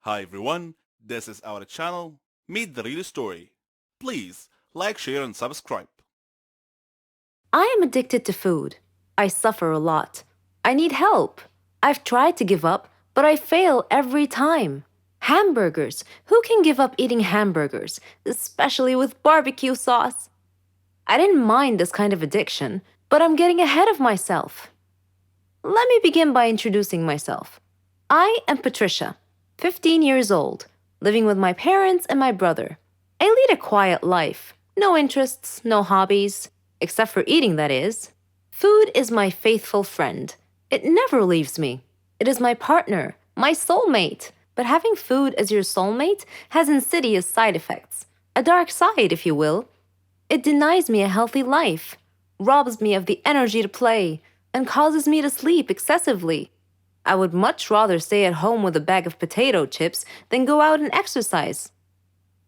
Hi everyone, this is our channel, Meet the Real Story. Please like, share and subscribe. I am addicted to food. I suffer a lot. I need help. I've tried to give up, but I fail every time. Hamburgers. Who can give up eating hamburgers, especially with barbecue sauce? I didn't mind this kind of addiction, but I'm getting ahead of myself. Let me begin by introducing myself. I am Patricia, 15 years old, living with my parents and my brother. I lead a quiet life. No interests, no hobbies, except for eating, that is. Food is my faithful friend. It never leaves me. It is my partner, my soulmate. But having food as your soulmate has insidious side effects. A dark side, if you will. It denies me a healthy life, robs me of the energy to play, and causes me to sleep excessively. I would much rather stay at home with a bag of potato chips than go out and exercise.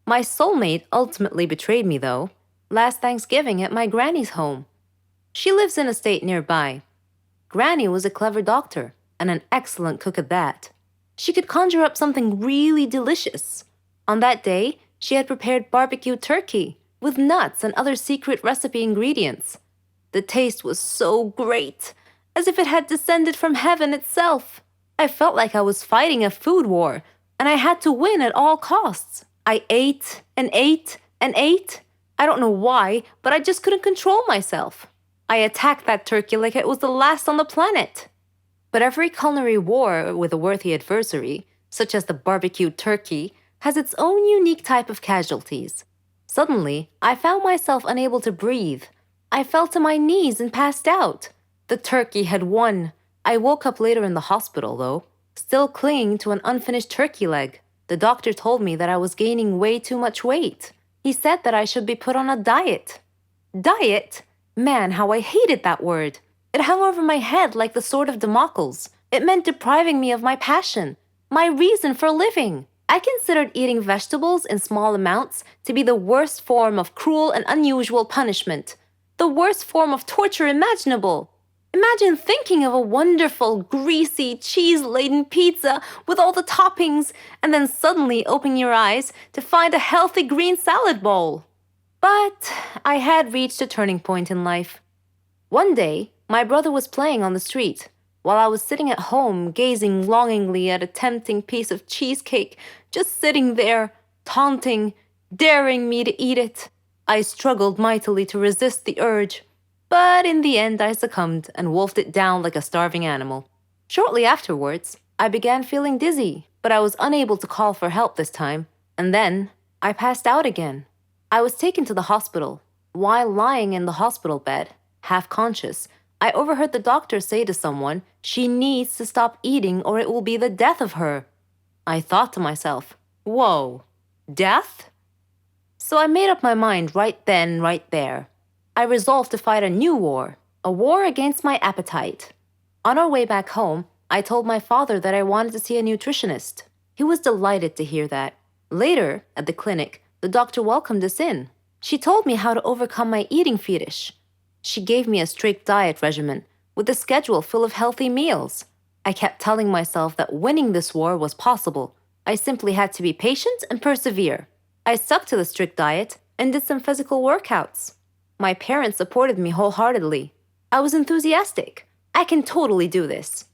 My soulmate ultimately betrayed me, though, last Thanksgiving at my granny's home. She lives in a state nearby. Granny was a clever doctor, and an excellent cook at that. She could conjure up something really delicious. On that day, she had prepared barbecue turkey with nuts and other secret recipe ingredients. The taste was so great, as if it had descended from heaven itself. I felt like I was fighting a food war, and I had to win at all costs. I ate and ate and ate. I don't know why, but I just couldn't control myself. I attacked that turkey like it was the last on the planet. But every culinary war with a worthy adversary, such as the barbecued turkey, has its own unique type of casualties. Suddenly, I found myself unable to breathe. I fell to my knees and passed out. The turkey had won. I woke up later in the hospital, though, still clinging to an unfinished turkey leg. The doctor told me that I was gaining way too much weight. He said that I should be put on a diet. Diet? Man, how I hated that word. It hung over my head like the sword of Damocles. It meant depriving me of my passion, my reason for living. I considered eating vegetables in small amounts to be the worst form of cruel and unusual punishment, the worst form of torture imaginable. Imagine thinking of a wonderful, greasy, cheese laden pizza with all the toppings, and then suddenly opening your eyes to find a healthy green salad bowl. But I had reached a turning point in life. One day, my brother was playing on the street, while I was sitting at home gazing longingly at a tempting piece of cheesecake, just sitting there, taunting, daring me to eat it. I struggled mightily to resist the urge, but in the end I succumbed and wolfed it down like a starving animal. Shortly afterwards, I began feeling dizzy, but I was unable to call for help this time, and then I passed out again. I was taken to the hospital. While lying in the hospital bed, half conscious, I overheard the doctor say to someone, "She needs to stop eating or it will be the death of her." I thought to myself, whoa, death? So I made up my mind right then, right there. I resolved to fight a war against my appetite. On our way back home, I told my father that I wanted to see a nutritionist. He was delighted to hear that. Later, at the clinic, the doctor welcomed us in. She told me how to overcome my eating fetish. She gave me a strict diet regimen with a schedule full of healthy meals. I kept telling myself that winning this war was possible. I simply had to be patient and persevere. I stuck to the strict diet and did some physical workouts. My parents supported me wholeheartedly. I was enthusiastic. I can totally do this.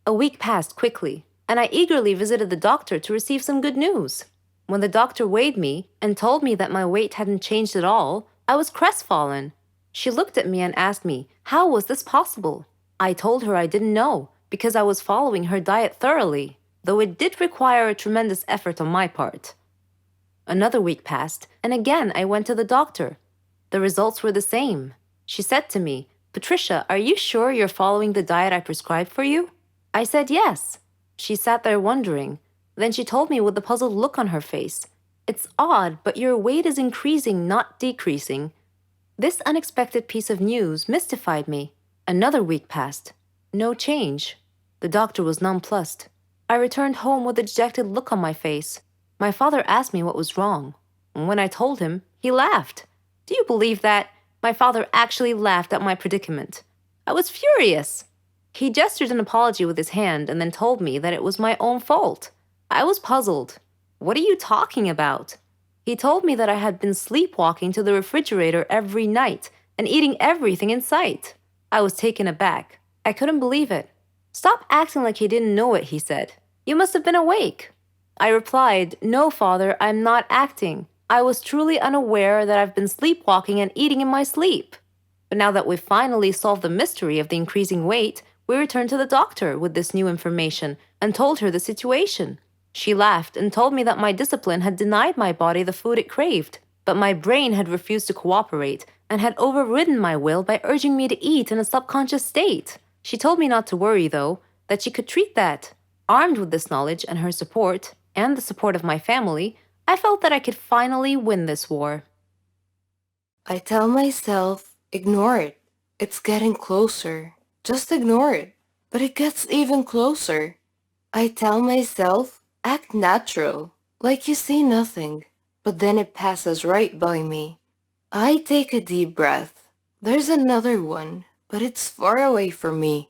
A week passed quickly, and I eagerly visited the doctor to receive some good news. When the doctor weighed me and told me that my weight hadn't changed at all, I was crestfallen. She looked at me and asked me, how was this possible? I told her I didn't know, because I was following her diet thoroughly, though it did require a tremendous effort on my part. Another week passed, and again I went to the doctor. The results were the same. She said to me, "Patricia, are you sure you're following the diet I prescribed for you?" I said yes. She sat there wondering. Then she told me with a puzzled look on her face, "It's odd, but your weight is increasing, not decreasing." This unexpected piece of news mystified me. Another week passed. No change. The doctor was nonplussed. I returned home with a dejected look on my face. My father asked me what was wrong. When I told him, he laughed. Do you believe that? My father actually laughed at my predicament. I was furious. He gestured an apology with his hand and then told me that it was my own fault. I was puzzled. What are you talking about? He told me that I had been sleepwalking to the refrigerator every night and eating everything in sight. I was taken aback. I couldn't believe it. Stop acting like you didn't know it, he said. You must have been awake. I replied, No, Father, I'm not acting. I was truly unaware that I've been sleepwalking and eating in my sleep. But now that we've finally solved the mystery of the increasing weight, we returned to the doctor with this new information and told her the situation. She laughed and told me that my discipline had denied my body the food it craved, but my brain had refused to cooperate and had overridden my will by urging me to eat in a subconscious state. She told me not to worry, though, that she could treat that. Armed with this knowledge and her support, and the support of my family, I felt that I could finally win this war. I tell myself, ignore it. It's getting closer. Just ignore it. But it gets even closer. I tell myself, act natural, like you see nothing. But then it passes right by me. I take a deep breath. There's another one, but it's far away from me.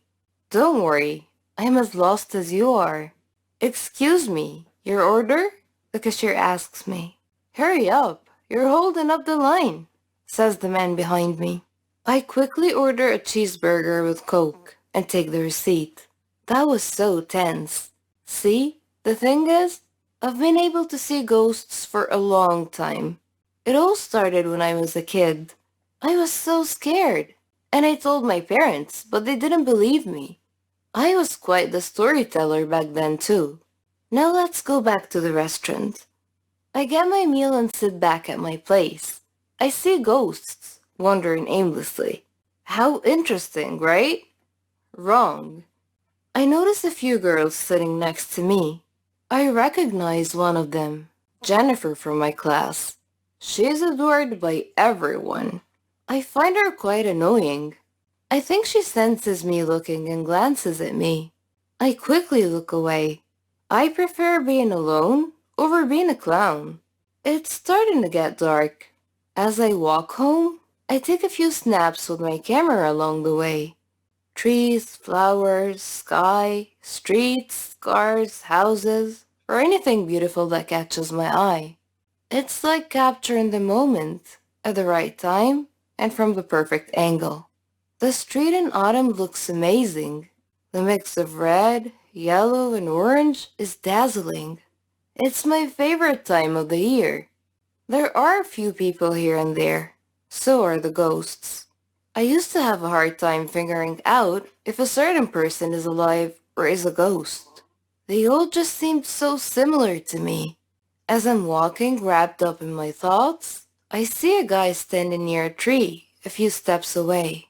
Don't worry, I'm as lost as you are. Excuse me, your order? The cashier asks me. Hurry up, you're holding up the line, says the man behind me. I quickly order a cheeseburger with Coke and take the receipt. That was so tense. See, the thing is, I've been able to see ghosts for a long time. It all started when I was a kid. I was so scared, and I told my parents, but they didn't believe me. I was quite the storyteller back then too. Now let's go back to the restaurant. I get my meal and sit back at my place. I see ghosts, wandering aimlessly. How interesting, right? Wrong. I notice a few girls sitting next to me. I recognize one of them, Jennifer from my class. She is adored by everyone. I find her quite annoying. I think she senses me looking and glances at me. I quickly look away. I prefer being alone over being a clown. It's starting to get dark. As I walk home, I take a few snaps with my camera along the way. Trees, flowers, sky, streets, cars, houses, or anything beautiful that catches my eye. It's like capturing the moment at the right time and from the perfect angle. The street in autumn looks amazing. The mix of red, yellow, and orange is dazzling. It's my favorite time of the year. There are a few people here and there. So are the ghosts. I used to have a hard time figuring out if a certain person is alive or is a ghost. They all just seemed so similar to me. As I'm walking wrapped up in my thoughts, I see a guy standing near a tree a few steps away.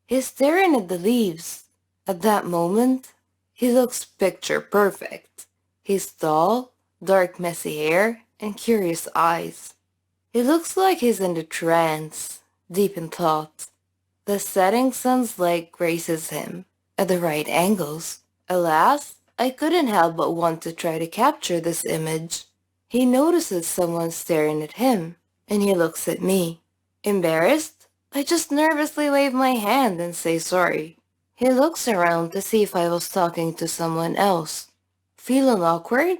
He's staring at the leaves. At that moment, he looks picture perfect. He's tall, dark messy hair, and curious eyes. He looks like he's in a trance, deep in thought. The setting sun's light graces him at the right angles. Alas, I couldn't help but want to try to capture this image. He notices someone staring at him, and he looks at me. Embarrassed, I just nervously wave my hand and say sorry. He looks around to see if I was talking to someone else. Feeling awkward,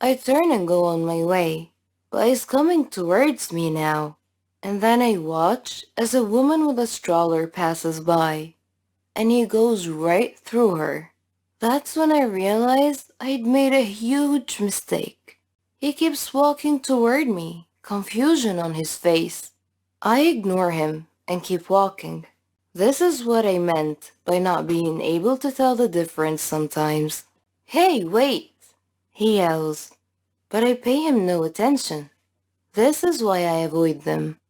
I turn and go on my way, but he's coming towards me now. And then I watch as a woman with a stroller passes by, and he goes right through her. That's when I realized I'd made a huge mistake. He keeps walking toward me, confusion on his face. I ignore him and keep walking. This is what I meant by not being able to tell the difference sometimes. Hey, wait! He yells, but I pay him no attention. This is why I avoid them.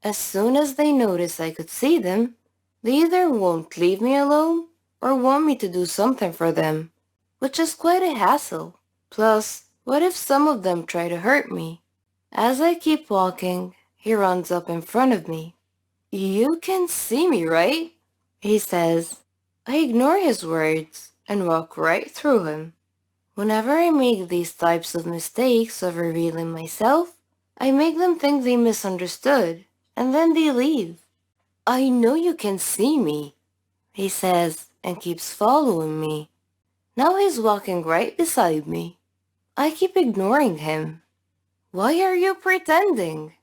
As soon as they notice I could see them, they either won't leave me alone or want me to do something for them, which is quite a hassle. Plus, what if some of them try to hurt me? As I keep walking, he runs up in front of me. You can see me, right? He says. I ignore his words and walk right through him. Whenever I make these types of mistakes of revealing myself, I make them think they misunderstood, and then they leave. I know you can see me, he says, and keeps following me. Now he's walking right beside me. I keep ignoring him. Why are you pretending?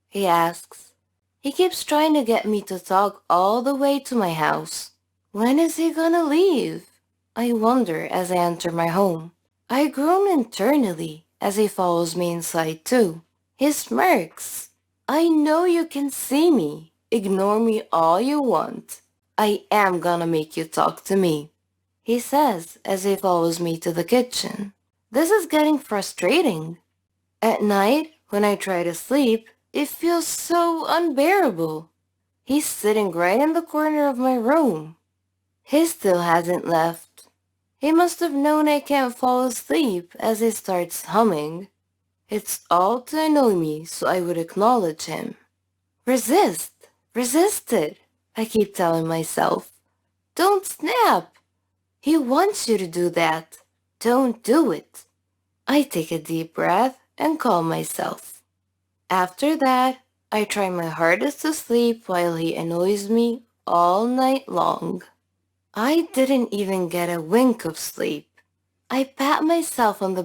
He asks. He keeps trying to get me to talk all the way to my house. When is he gonna leave? I wonder as I enter my home. I groan internally as he follows me inside too. He smirks. I know you can see me. Ignore me all you want. I am gonna make you talk to me, he says as he follows me to the kitchen. This is getting frustrating. At night, when I try to sleep, it feels so unbearable. He's sitting right in the corner of my room. He still hasn't left. He must have known I can't fall asleep as he starts humming. It's all to annoy me so I would acknowledge him. Resist! Resist it! I keep telling myself. Don't snap! He wants you to do that. Don't do it. I take a deep breath and calm myself. After that, I try my hardest to sleep while he annoys me all night long. I didn't even get a wink of sleep. I pat myself on the back